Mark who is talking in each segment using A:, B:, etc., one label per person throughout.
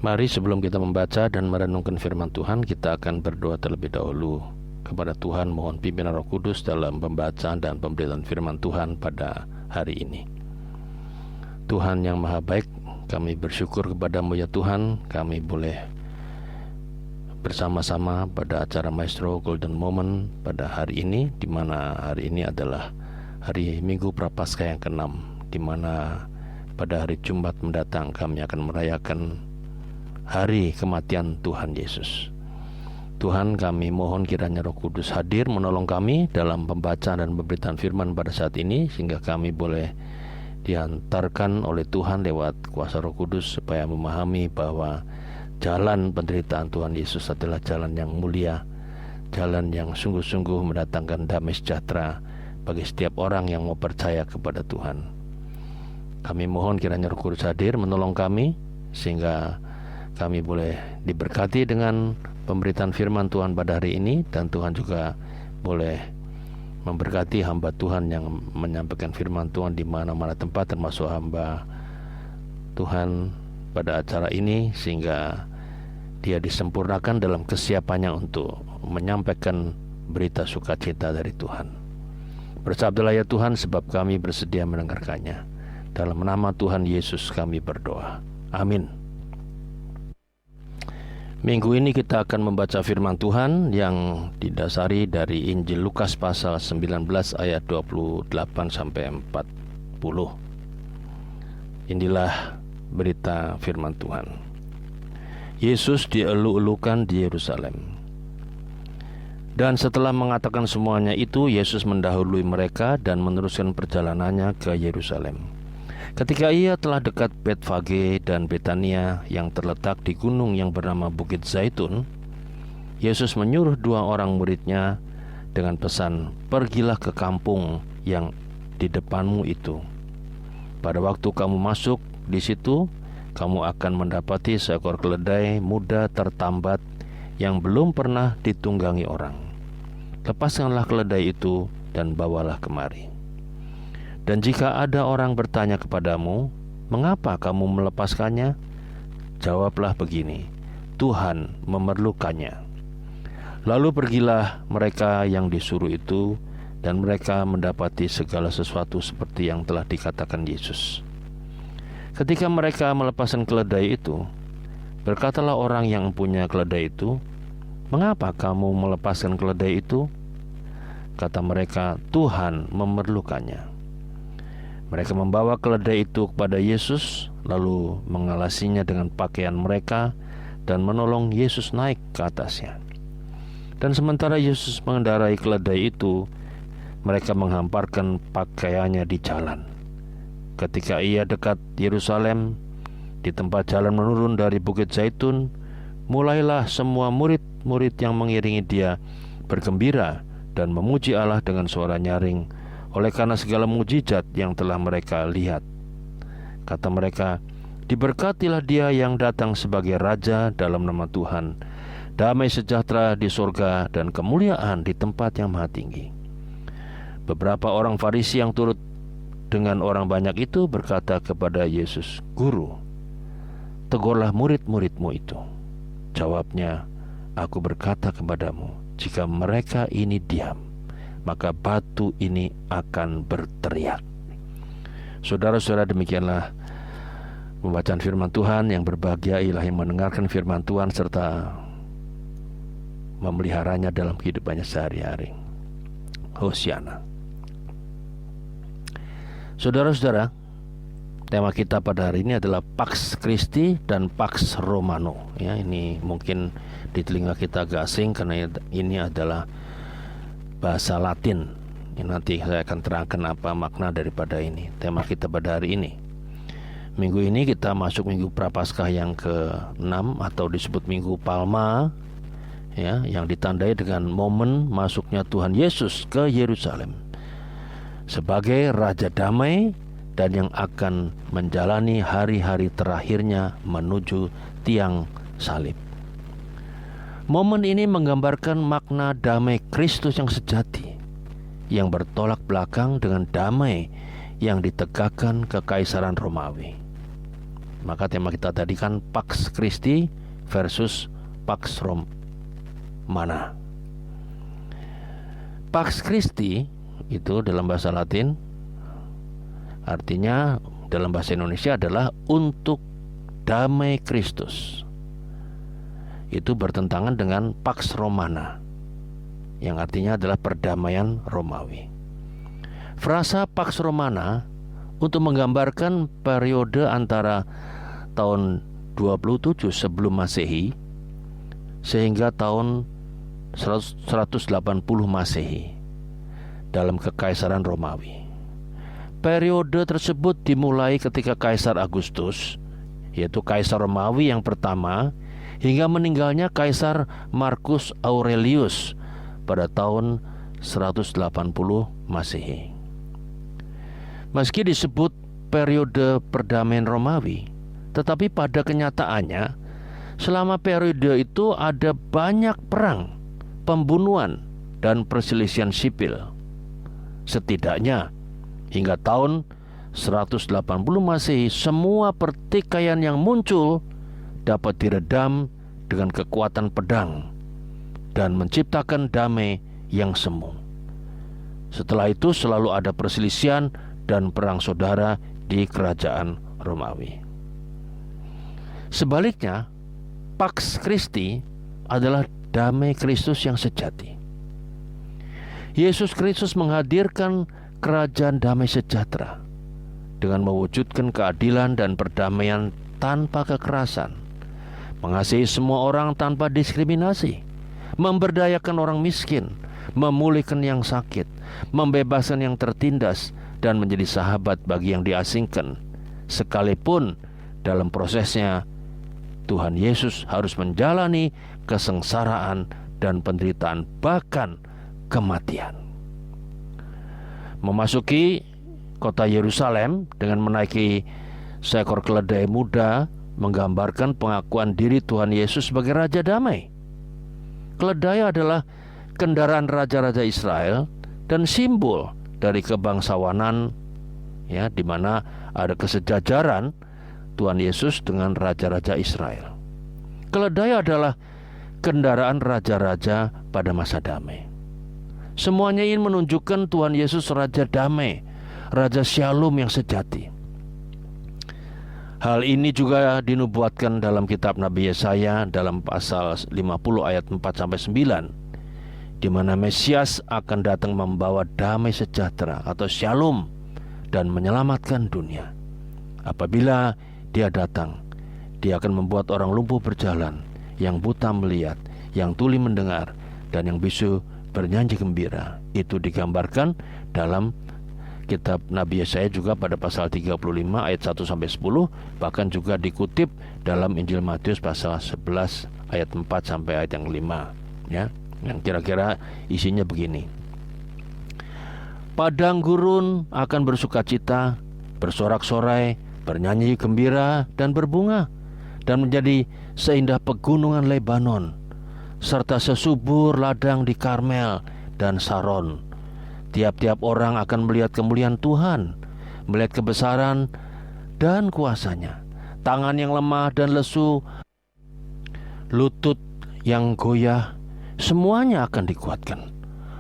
A: Mari sebelum kita membaca dan merenungkan firman Tuhan, kita akan berdoa terlebih dahulu kepada Tuhan, mohon pimpinan Roh Kudus dalam pembacaan dan pemberitaan firman Tuhan pada hari ini. Tuhan yang Maha Baik, kami bersyukur kepadamu ya Tuhan, kami boleh bersama-sama pada acara Maestro Golden Moment pada hari ini, di mana hari ini adalah hari Minggu Prapaskah yang ke-6, di mana pada hari Jumat mendatang kami akan merayakan hari kematian Tuhan Yesus. Tuhan, kami mohon kiranya Roh Kudus hadir menolong kami dalam pembacaan dan pemberitaan firman pada saat ini, sehingga kami boleh diantarkan oleh Tuhan lewat kuasa Roh Kudus supaya memahami bahwa jalan penderitaan Tuhan Yesus adalah jalan yang mulia, jalan yang sungguh-sungguh mendatangkan damai sejahtera bagi setiap orang yang mau percaya kepada Tuhan. Kami mohon kiranya Roh Kudus hadir menolong kami, sehingga kami boleh diberkati dengan pemberitaan firman Tuhan pada hari ini, dan Tuhan juga boleh memberkati hamba Tuhan yang menyampaikan firman Tuhan di mana-mana tempat, termasuk hamba Tuhan pada acara ini, sehingga dia disempurnakan dalam kesiapannya untuk menyampaikan berita sukacita dari Tuhan. Bersabdalah ya Tuhan, sebab kami bersedia mendengarkannya. Dalam nama Tuhan Yesus kami berdoa. Amin. Minggu ini kita akan membaca firman Tuhan yang didasari dari Injil Lukas pasal 19 ayat 28 sampai 40. Inilah berita firman Tuhan. Yesus dielu-elukan di Yerusalem. Dan setelah mengatakan semuanya itu, Yesus mendahului mereka dan meneruskan perjalanannya ke Yerusalem. Ketika ia telah dekat Betfage dan Betania yang terletak di gunung yang bernama Bukit Zaitun, Yesus menyuruh 2 orang muridnya dengan pesan, "Pergilah ke kampung yang di depanmu itu. Pada waktu kamu masuk di situ, kamu akan mendapati seekor keledai muda tertambat yang belum pernah ditunggangi orang. Lepaskanlah keledai itu dan bawalah kemari. Dan jika ada orang bertanya kepadamu, mengapa kamu melepaskannya? Jawablah begini, Tuhan memerlukannya." Lalu pergilah mereka yang disuruh itu, dan mereka mendapati segala sesuatu seperti yang telah dikatakan Yesus. Ketika mereka melepaskan keledai itu, berkatalah orang yang punya keledai itu, "Mengapa kamu melepaskan keledai itu?" Kata mereka, "Tuhan memerlukannya." Mereka membawa keledai itu kepada Yesus, lalu mengalasinya dengan pakaian mereka dan menolong Yesus naik ke atasnya. Dan sementara Yesus mengendarai keledai itu, mereka menghamparkan pakaiannya di jalan. Ketika ia dekat Yerusalem, di tempat jalan menurun dari Bukit Zaitun, mulailah semua murid-murid yang mengiringi dia bergembira dan memuji Allah dengan suara nyaring, oleh karena segala mukjizat yang telah mereka lihat. Kata mereka, "Diberkatilah dia yang datang sebagai Raja dalam nama Tuhan. Damai sejahtera di surga dan kemuliaan di tempat yang maha tinggi." Beberapa orang Farisi yang turut dengan orang banyak itu berkata kepada Yesus, "Guru, tegurlah murid-muridmu itu." Jawabnya, "Aku berkata kepadamu, jika mereka ini diam, maka batu ini akan berteriak." Saudara-saudara, demikianlah pembacaan firman Tuhan. Yang berbahagia ialah yang mendengarkan firman Tuhan serta memeliharanya dalam kehidupannya sehari-hari. Hosiana. Saudara-saudara, tema kita pada hari ini adalah Pax Christi dan Pax Romano. Ya, ini mungkin di telinga kita agak asing karena ini adalah bahasa Latin. Nanti saya akan terangkan apa makna daripada ini. Tema kita pada hari ini. Minggu ini kita masuk Minggu Prapaskah yang ke-6 atau disebut Minggu Palma, ya, yang ditandai dengan momen masuknya Tuhan Yesus ke Yerusalem sebagai Raja Damai dan yang akan menjalani hari-hari terakhirnya menuju tiang salib. Momen ini menggambarkan makna damai Kristus yang sejati, yang bertolak belakang dengan damai yang ditegakkan Kekaisaran Romawi. Maka tema kita tadi kan Pax Christi versus Pax Romana. Pax Christi itu dalam bahasa Latin artinya dalam bahasa Indonesia adalah untuk damai Kristus. Itu bertentangan dengan Pax Romana yang artinya adalah perdamaian Romawi. Frasa Pax Romana untuk menggambarkan periode antara tahun 27 sebelum Masehi sehingga tahun 180 Masehi dalam Kekaisaran Romawi. Periode tersebut dimulai ketika Kaisar Agustus, yaitu Kaisar Romawi yang pertama, hingga meninggalnya Kaisar Marcus Aurelius pada tahun 180 Masehi. Meski disebut periode perdamaian Romawi, tetapi pada kenyataannya selama periode itu ada banyak perang, pembunuhan, dan perselisihan sipil. Setidaknya hingga tahun 180 Masehi semua pertikaian yang muncul dapat diredam dengan kekuatan pedang dan menciptakan damai yang semu. Setelah itu selalu ada perselisihan dan perang saudara di kerajaan Romawi. Sebaliknya, Pax Christi adalah damai Kristus yang sejati. Yesus Kristus menghadirkan kerajaan damai sejahtera dengan mewujudkan keadilan dan perdamaian tanpa kekerasan, mengasihi semua orang tanpa diskriminasi, memberdayakan orang miskin, memulihkan yang sakit, membebaskan yang tertindas, dan menjadi sahabat bagi yang diasingkan, sekalipun dalam prosesnya Tuhan Yesus harus menjalani kesengsaraan dan penderitaan, bahkan kematian. Memasuki kota Yerusalem dengan menaiki seekor keledai muda menggambarkan pengakuan diri Tuhan Yesus sebagai Raja Damai. Keledai adalah kendaraan raja-raja Israel dan simbol dari kebangsawanan, ya, di mana ada kesejajaran Tuhan Yesus dengan raja-raja Israel. Keledai adalah kendaraan raja-raja pada masa damai. Semuanya ingin menunjukkan Tuhan Yesus Raja Damai, Raja Shalom yang sejati. Hal ini juga dinubuatkan dalam kitab Nabi Yesaya dalam pasal 50 ayat 4-9, di mana Mesias akan datang membawa damai sejahtera atau Shalom dan menyelamatkan dunia. Apabila Dia datang, Dia akan membuat orang lumpuh berjalan, yang buta melihat, yang tuli mendengar, dan yang bisu bernyanyi gembira. Itu digambarkan dalam kitab Nabi Yesaya juga pada pasal 35 ayat 1-10, bahkan juga dikutip dalam Injil Matius pasal 11 ayat 4 sampai ayat yang 5, ya. Yang kira-kira isinya begini. Padang gurun akan bersukacita, bersorak-sorai, bernyanyi gembira dan berbunga, dan menjadi seindah pegunungan Lebanon, serta sesubur ladang di Karmel dan Saron. Tiap-tiap orang akan melihat kemuliaan Tuhan, melihat kebesaran dan kuasa-Nya. Tangan yang lemah dan lesu, lutut yang goyah, semuanya akan dikuatkan.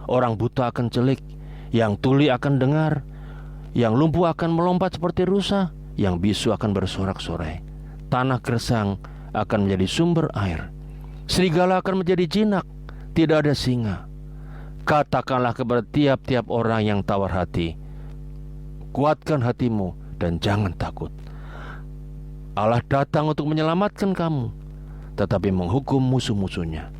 A: Orang buta akan celik, yang tuli akan dengar, yang lumpuh akan melompat seperti rusa, yang bisu akan bersorak-sorai. Tanah gersang akan menjadi sumber air. Serigala akan menjadi jinak, tidak ada singa. Katakanlah kepada tiap-tiap orang yang tawar hati, kuatkan hatimu dan jangan takut. Allah datang untuk menyelamatkan kamu, tetapi menghukum musuh-musuhnya.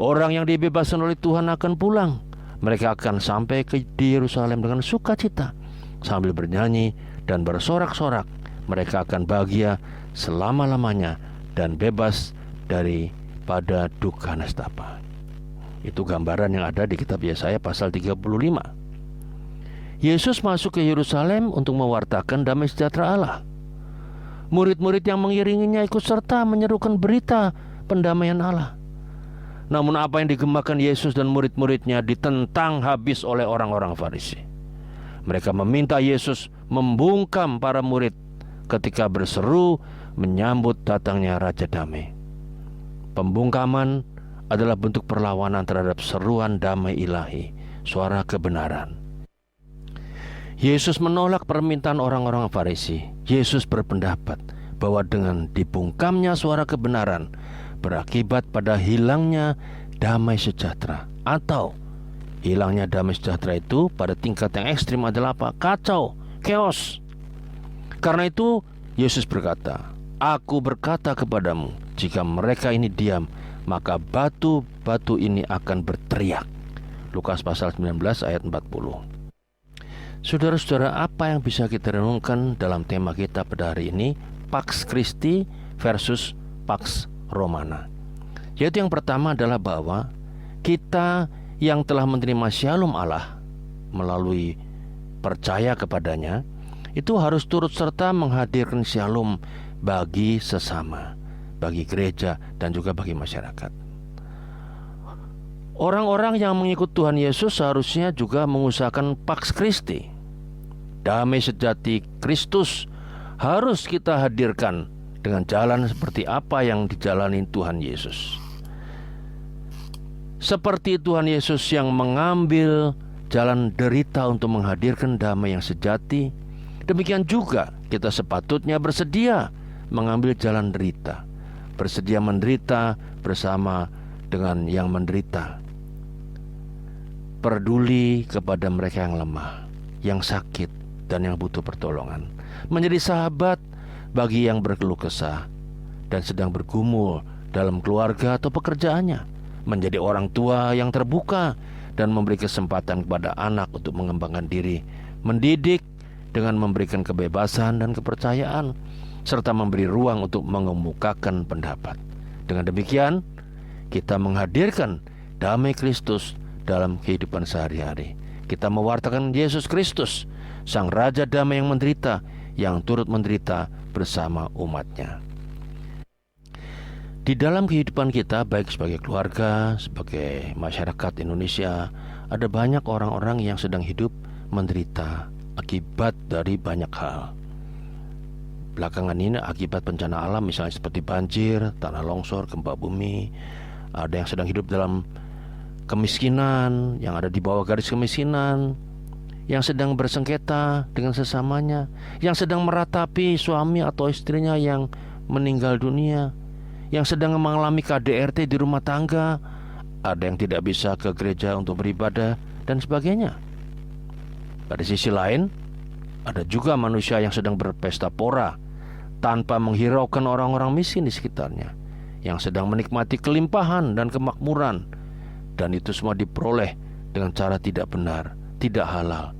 A: Orang yang dibebaskan oleh Tuhan akan pulang. Mereka akan sampai di Yerusalem dengan sukacita, sambil bernyanyi dan bersorak-sorak. Mereka akan bahagia selama-lamanya dan bebas daripada duka nestapa. Itu gambaran yang ada di kitab Yesaya pasal 35. Yesus masuk ke Yerusalem untuk mewartakan damai sejahtera Allah. Murid-murid yang mengiringinya ikut serta menyerukan berita pendamaian Allah. Namun apa yang digemakan Yesus dan murid-muridnya ditentang habis oleh orang-orang Farisi. Mereka meminta Yesus membungkam para murid ketika berseru menyambut datangnya Raja Damai. Pembungkaman adalah bentuk perlawanan terhadap seruan damai ilahi, suara kebenaran. Yesus menolak permintaan orang-orang Farisi. Yesus berpendapat bahwa dengan dibungkamnya suara kebenaran berakibat pada hilangnya damai sejahtera. Atau hilangnya damai sejahtera itu pada tingkat yang ekstrim adalah apa? Kacau, chaos. Karena itu Yesus berkata, "Aku berkata kepadamu, jika mereka ini diam, maka batu-batu ini akan berteriak." Lukas pasal 19 ayat 40. Saudara-saudara, apa yang bisa kita renungkan dalam tema kita pada hari ini? Pax Christi versus Pax Romana. Yaitu yang pertama adalah bahwa kita yang telah menerima shalom Allah melalui percaya kepadanya, itu harus turut serta menghadirkan shalom bagi sesama, bagi gereja, dan juga bagi masyarakat. Orang-orang yang mengikut Tuhan Yesus seharusnya juga mengusahakan Pax Christi. Damai sejati Kristus harus kita hadirkan dengan jalan seperti apa yang dijalani Tuhan Yesus. Seperti Tuhan Yesus yang mengambil jalan derita untuk menghadirkan damai yang sejati, demikian juga kita sepatutnya bersedia mengambil jalan derita, bersedia menderita bersama dengan yang menderita, peduli kepada mereka yang lemah, yang sakit, dan yang butuh pertolongan, menjadi sahabat bagi yang berkeluh kesah dan sedang bergumul dalam keluarga atau pekerjaannya, menjadi orang tua yang terbuka dan memberi kesempatan kepada anak untuk mengembangkan diri, mendidik dengan memberikan kebebasan dan kepercayaan, serta memberi ruang untuk mengemukakan pendapat. Dengan demikian, kita menghadirkan damai Kristus dalam kehidupan sehari-hari. Kita mewartakan Yesus Kristus, Sang Raja Damai yang menderita, yang turut menderita bersama umatnya. Di dalam kehidupan kita, baik sebagai keluarga, sebagai masyarakat Indonesia, ada banyak orang-orang yang sedang hidup menderita akibat dari banyak hal. Belakangan ini akibat bencana alam, misalnya seperti banjir, tanah longsor, gempa bumi. Ada yang sedang hidup dalam kemiskinan, yang ada di bawah garis kemiskinan, yang sedang bersengketa dengan sesamanya, yang sedang meratapi suami atau istrinya yang meninggal dunia, yang sedang mengalami KDRT di rumah tangga, ada yang tidak bisa ke gereja untuk beribadah, dan sebagainya. Pada sisi lain, ada juga manusia yang sedang berpesta pora tanpa menghiraukan orang-orang miskin di sekitarnya, yang sedang menikmati kelimpahan dan kemakmuran, dan itu semua diperoleh dengan cara tidak benar, tidak halal.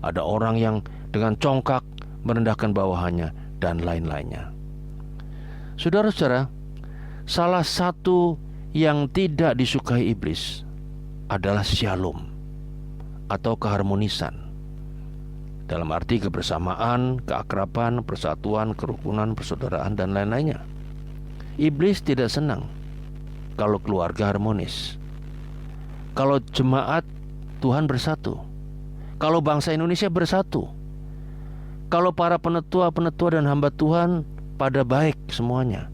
A: Ada orang yang dengan congkak merendahkan bawahannya, dan lain-lainnya. Saudara-saudara, salah satu yang tidak disukai iblis adalah shalom atau keharmonisan, dalam arti kebersamaan, keakraban, persatuan, kerukunan, persaudaraan, dan lain-lainnya. Iblis tidak senang kalau keluarga harmonis, kalau jemaat Tuhan bersatu, kalau bangsa Indonesia bersatu, kalau para penetua-penetua dan hamba Tuhan pada baik semuanya,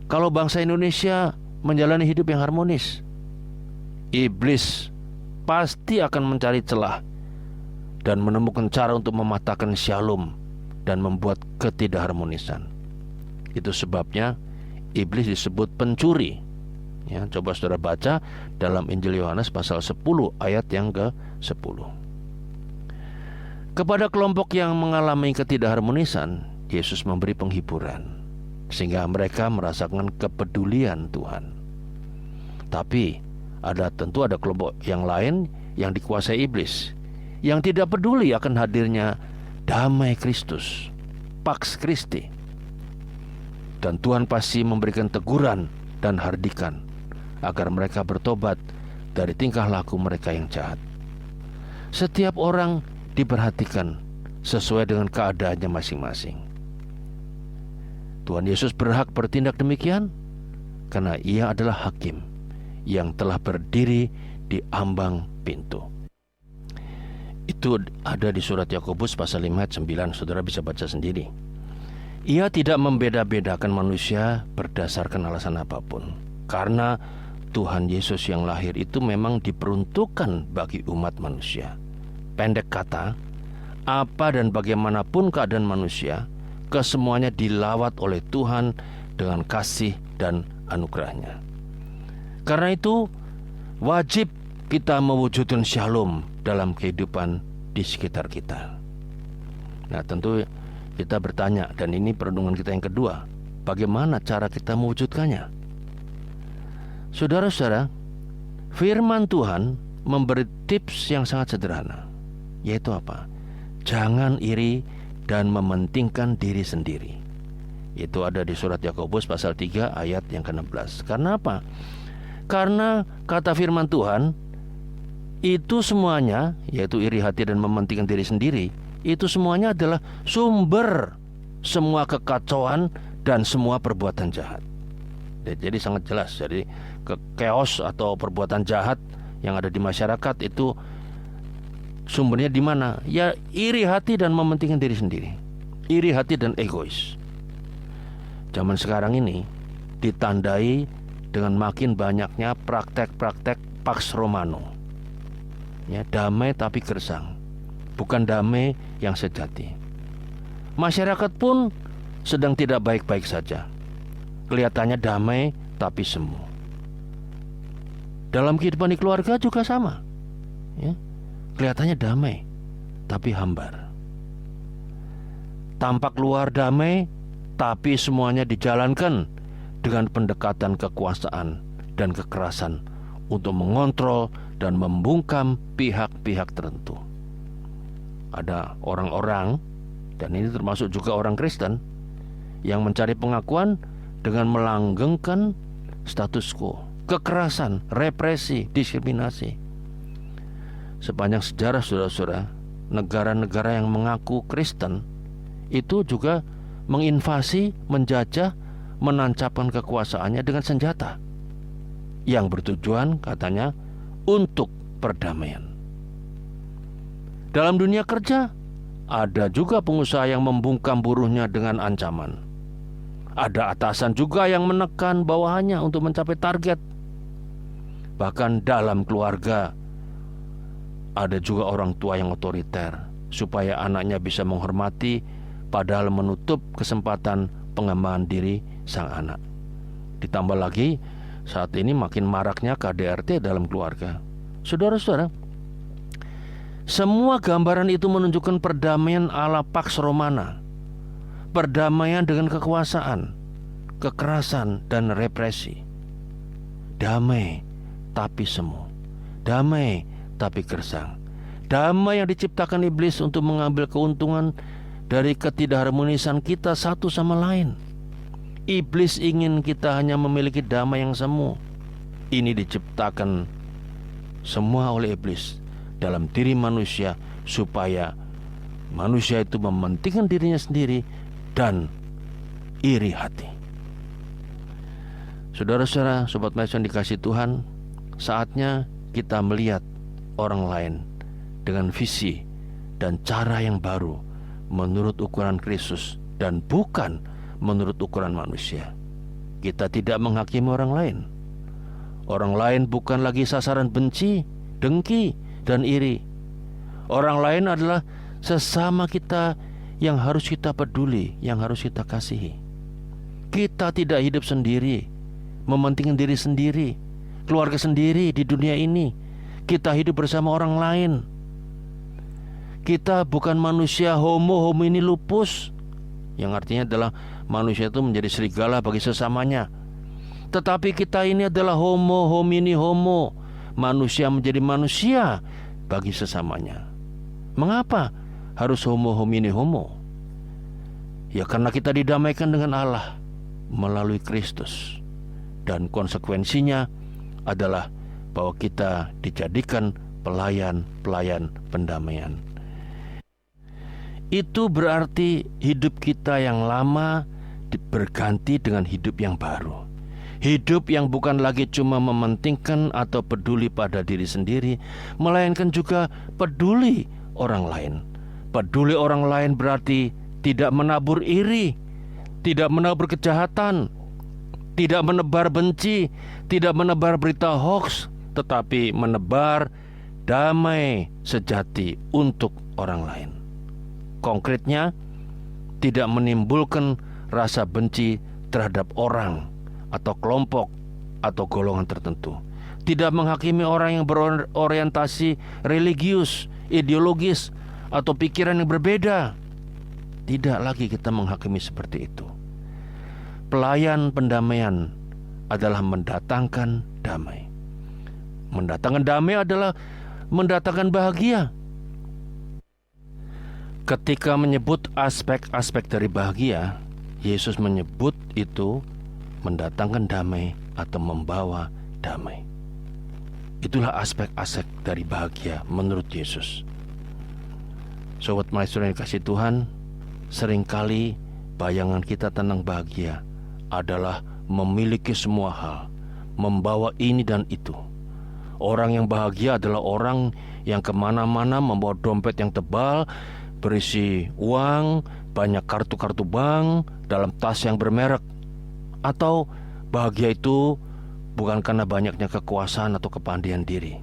A: kalau bangsa Indonesia menjalani hidup yang harmonis. Iblis pasti akan mencari celah dan menemukan cara untuk mematahkan shalom dan membuat ketidakharmonisan. Itu sebabnya iblis disebut pencuri. Ya, coba saudara baca dalam Injil Yohanes pasal 10 ayat yang ke-10. Kepada kelompok yang mengalami ketidakharmonisan, Yesus memberi penghiburan sehingga mereka merasakan kepedulian Tuhan. Tapi tentu ada kelompok yang lain yang dikuasai iblis, yang tidak peduli akan hadirnya damai Kristus, Pax Christi. Dan Tuhan pasti memberikan teguran dan hardikan agar mereka bertobat dari tingkah laku mereka yang jahat. Setiap orang diperhatikan sesuai dengan keadaannya masing-masing. Tuhan Yesus berhak bertindak demikian karena Ia adalah hakim yang telah berdiri di ambang pintu. Itu ada di surat Yakobus pasal 5 ayat 9, saudara bisa baca sendiri. Ia tidak membeda-bedakan manusia berdasarkan alasan apapun. Karena Tuhan Yesus yang lahir itu memang diperuntukkan bagi umat manusia. Pendek kata, apa dan bagaimanapun keadaan manusia, kesemuanya dilawat oleh Tuhan dengan kasih dan anugerahnya. Karena itu, wajib kita mewujudkan shalom dalam kehidupan di sekitar kita. Nah, tentu kita bertanya, dan ini perenungan kita yang kedua, bagaimana cara kita mewujudkannya? Saudara-saudara, firman Tuhan memberi tips yang sangat sederhana, yaitu apa? Jangan iri dan mementingkan diri sendiri. Itu ada di surat Yakobus pasal 3 ayat yang ke-16. Karena apa? Karena kata firman Tuhan, itu semuanya, yaitu iri hati dan mementingkan diri sendiri, itu semuanya adalah sumber semua kekacauan dan semua perbuatan jahat. Jadi sangat jelas. Jadi chaos atau perbuatan jahat yang ada di masyarakat itu sumbernya di mana? Ya, iri hati dan mementingkan diri sendiri. Iri hati dan egois. Zaman sekarang ini ditandai dengan makin banyaknya praktek-praktek Pax Romano. Ya, damai tapi gersang. Bukan damai yang sejati. Masyarakat pun sedang tidak baik-baik saja. Kelihatannya damai tapi semu. Dalam kehidupan di keluarga juga sama. Ya, kelihatannya damai tapi hambar. Tampak luar damai tapi semuanya dijalankan dengan pendekatan kekuasaan dan kekerasan untuk mengontrol dan membungkam pihak-pihak tertentu. Ada orang-orang, dan ini termasuk juga orang Kristen, yang mencari pengakuan dengan melanggengkan status quo, kekerasan, represi, diskriminasi. Sepanjang sejarah, saudara-saudara, negara-negara yang mengaku Kristen itu juga menginvasi, menjajah, menancapkan kekuasaannya dengan senjata yang bertujuan katanya untuk perdamaian. Dalam dunia kerja, ada juga pengusaha yang membungkam buruhnya dengan ancaman. Ada atasan juga yang menekan bawahannya untuk mencapai target. Bahkan dalam keluarga, ada juga orang tua yang otoriter, supaya anaknya bisa menghormati, padahal menutup kesempatan pengembangan diri sang anak. Ditambah lagi, saat ini makin maraknya KDRT dalam keluarga. Saudara-saudara, semua gambaran itu menunjukkan perdamaian ala Pax Romana. Perdamaian dengan kekuasaan, kekerasan, dan represi. Damai tapi semu. Damai tapi gersang. Damai yang diciptakan iblis untuk mengambil keuntungan dari ketidakharmonisan kita satu sama lain. Iblis ingin kita hanya memiliki damai yang semu. Ini diciptakan semua oleh iblis dalam diri manusia, supaya manusia itu mementingkan dirinya sendiri dan iri hati. Saudara-saudara, Sobat Maison dikasih Tuhan, saatnya kita melihat orang lain dengan visi dan cara yang baru menurut ukuran Kristus dan bukan menurut ukuran manusia. Kita tidak menghakimi orang lain. Orang lain bukan lagi sasaran benci, dengki, dan iri. Orang lain adalah sesama kita yang harus kita peduli, yang harus kita kasihi. Kita tidak hidup sendiri, mementingkan diri sendiri, keluarga sendiri di dunia ini. Kita hidup bersama orang lain. Kita bukan manusia homo homini lupus, yang artinya adalah manusia itu menjadi serigala bagi sesamanya. Tetapi kita ini adalah homo homini homo, manusia menjadi manusia bagi sesamanya. Mengapa harus homo homini homo? Ya karena kita didamaikan dengan Allah melalui Kristus. Dan konsekuensinya adalah bahwa kita dijadikan pelayan-pelayan pendamaian. Itu berarti hidup kita yang lama berganti dengan hidup yang baru. Hidup yang bukan lagi cuma mementingkan atau peduli pada diri sendiri, melainkan juga peduli orang lain. Peduli orang lain berarti tidak menabur iri, tidak menebar kejahatan, tidak menebar benci, tidak menebar berita hoax, tetapi menebar damai sejati untuk orang lain. Konkretnya, tidak menimbulkan rasa benci terhadap orang atau kelompok atau golongan tertentu. Tidak menghakimi orang yang berorientasi religius, ideologis, atau pikiran yang berbeda. Tidak lagi kita menghakimi seperti itu. Pelayan pendamaian adalah mendatangkan damai. Mendatangkan damai adalah mendatangkan bahagia. Ketika menyebut aspek-aspek dari bahagia, Yesus menyebut itu mendatangkan damai atau membawa damai. Itulah aspek-aspek dari bahagia menurut Yesus. Sobat Maestro yang dikasih Tuhan, seringkali bayangan kita tentang bahagia adalah memiliki semua hal, membawa ini dan itu. Orang yang bahagia adalah orang yang kemana-mana membawa dompet yang tebal, berisi uang, banyak kartu-kartu bank, dalam tas yang bermerek. Atau bahagia itu bukan karena banyaknya kekuasaan atau kepandaian diri.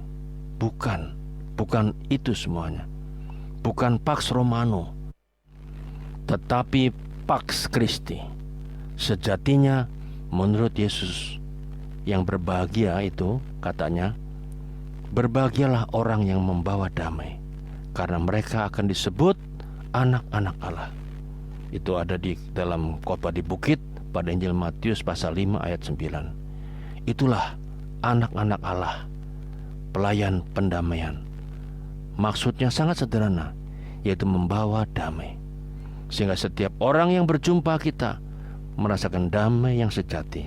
A: Bukan itu semuanya. Bukan Pax Romano, tetapi Pax Christi. Sejatinya menurut Yesus, yang berbahagia itu, katanya, berbahagialah orang yang membawa damai, karena mereka akan disebut anak-anak Allah. Itu ada di dalam khotbah di bukit pada Injil Matius pasal 5 ayat 9. Itulah anak-anak Allah, pelayan pendamaian. Maksudnya sangat sederhana, yaitu membawa damai. Sehingga setiap orang yang berjumpa kita merasakan damai yang sejati,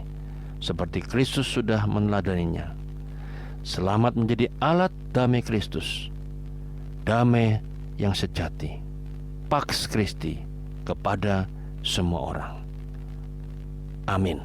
A: seperti Kristus sudah meneladaninya. Selamat menjadi alat damai Kristus, damai yang sejati, Pax Christi, kepada semua orang. Amin.